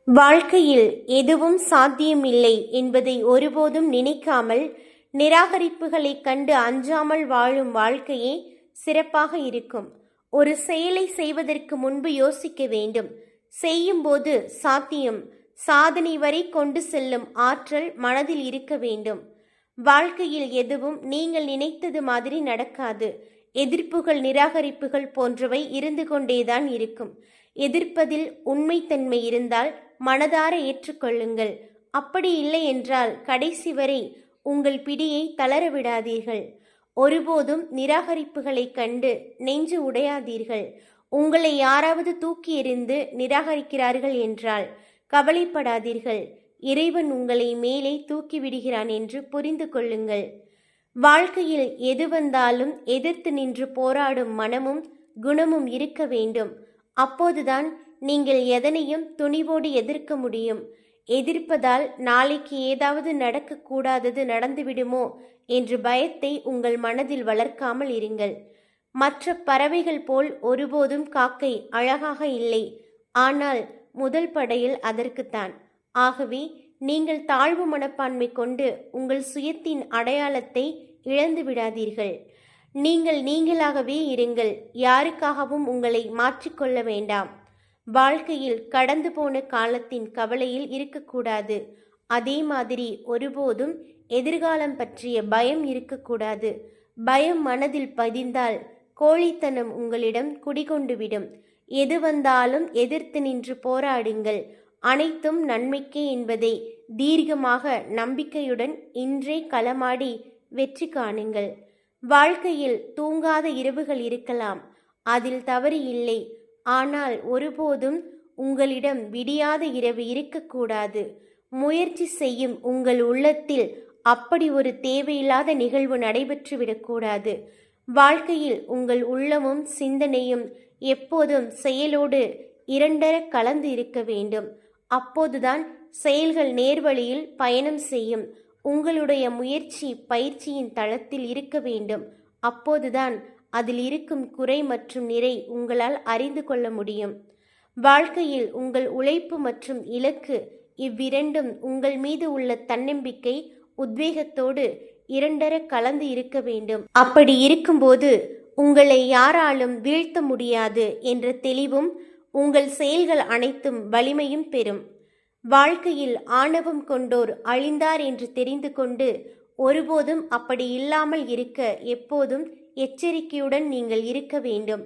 வாழ்க்கையில் எதுவும் சாத்தியமில்லை என்பதை ஒருபோதும் நினைக்காமல், நிராகரிப்புகளைக் கண்டு அஞ்சாமல் வாழும் வாழ்க்கையே சிறப்பாக இருக்கும். ஒரு செயலை செய்வதற்கு முன்பு யோசிக்க வேண்டும். செய்யும்போது சாத்தியம், சாதனை வரை கொண்டு செல்லும் ஆற்றல் மனதில் இருக்க வேண்டும். வாழ்க்கையில் எதுவும் நீங்கள் நினைத்தது மாதிரி நடக்காது. எதிர்ப்புகள், நிராகரிப்புகள் போன்றவை இருந்து கொண்டேதான் இருக்கும். எதிர்ப்பதில் உண்மைத்தன்மை இருந்தால் மனதார ஏற்றுக்கொள்ளுங்கள். அப்படி இல்லை என்றால் கடைசி வரை உங்கள் பிடியை தளர விடாதீர்கள். ஒருபோதும் நிராகரிப்புகளை கண்டு நெஞ்சு உடையாதீர்கள். உங்களை யாராவது தூக்கி எறிந்து நிராகரிக்கிறார்கள் என்றால் கவலைப்படாதீர்கள். இறைவன் உங்களை மேலே தூக்கி விடுகிறான் என்று புரிந்து கொள்ளுங்கள். வாழ்க்கையில் எது வந்தாலும் எதிர்த்து நின்று போராடும் மனமும் குணமும் இருக்க வேண்டும். அப்போதுதான் நீங்கள் எதனையும் துணிவோடு எதிர்க்க முடியும். எதிர்ப்பதால் நாளைக்கு ஏதாவது நடக்கக்கூடாதது நடந்துவிடுமோ என்ற பயத்தை உங்கள் மனதில் வளர்க்காமல் இருங்கள். மற்ற பறவைகள் போல் ஒருபோதும் காக்கை அழகாக இல்லை. ஆனால் முதல் படையில் அதற்குத்தான். ஆகவே நீங்கள் தாழ்வு மனப்பான்மை கொண்டு உங்கள் சுயத்தின் அடையாளத்தை இழந்து விடாதீர்கள். நீங்கள் நீங்களாகவே இருங்கள். யாருக்காகவும் உங்களை மாற்றிக்கொள்ள வேண்டாம். வாழ்க்கையில் கடந்து போன காலத்தின் கவலையில் இருக்கக்கூடாது. அதே மாதிரி ஒருபோதும் எதிர்காலம் பற்றிய பயம் இருக்கக்கூடாது. பயம் மனதில் பதிந்தால் கோழைத்தனம் உங்களிடம் குடிகொண்டுவிடும். எது வந்தாலும் எதிர்த்து நின்று போராடுங்கள். அனைத்தும் நன்மைக்கே என்பதை தீர்க்கமாக நம்பிக்கையுடன் இன்றே களமாடி வெற்றி காணுங்கள். வாழ்க்கையில் தூங்காத இரவுகள் இருக்கலாம், அதில் தவறு இல்லை. ஆனால் ஒருபோதும் உங்களிடம் விடியாத இரவு இருக்கக்கூடாது. முயற்சி செய்யும் உங்கள் உள்ளத்தில் அப்படி ஒரு தேவையில்லாத நிகழ்வு நடைபெற்றுவிடக்கூடாது. வாழ்க்கையில் உங்கள் உள்ளமும் சிந்தனையும் எப்போதும் செயலோடு இரண்டர கலந்து இருக்க வேண்டும். அப்போதுதான் செயல்கள் நேர்வழியில் பயணம் செய்யும். உங்களுடைய முயற்சி பயிற்சியின் தளத்தில் இருக்க வேண்டும். அப்போதுதான் அதில் இருக்கும் குறை மற்றும் நிறை உங்களால் அறிந்து கொள்ள முடியும். வாழ்க்கையில் உங்கள் உழைப்பு மற்றும் இலக்கு இவ்விரண்டும் உங்கள் மீது உள்ள தன்னம்பிக்கை, உத்வேகத்தோடு இரண்டர கலந்து இருக்க வேண்டும். அப்படி இருக்கும்போது உங்களை யாராலும் வீழ்த்த முடியாது என்ற தெளிவும் உங்கள் செயல்கள் அனைத்தும் வலிமையும் பெறும். வாழ்க்கையில் ஆணவம் கொண்டோர் அழிந்தார் என்று தெரிந்து கொண்டு ஒருபோதும் அப்படி இல்லாமல் இருக்க எப்போதும் எச்சரிக்கையுடன் நீங்கள் இருக்க வேண்டும்.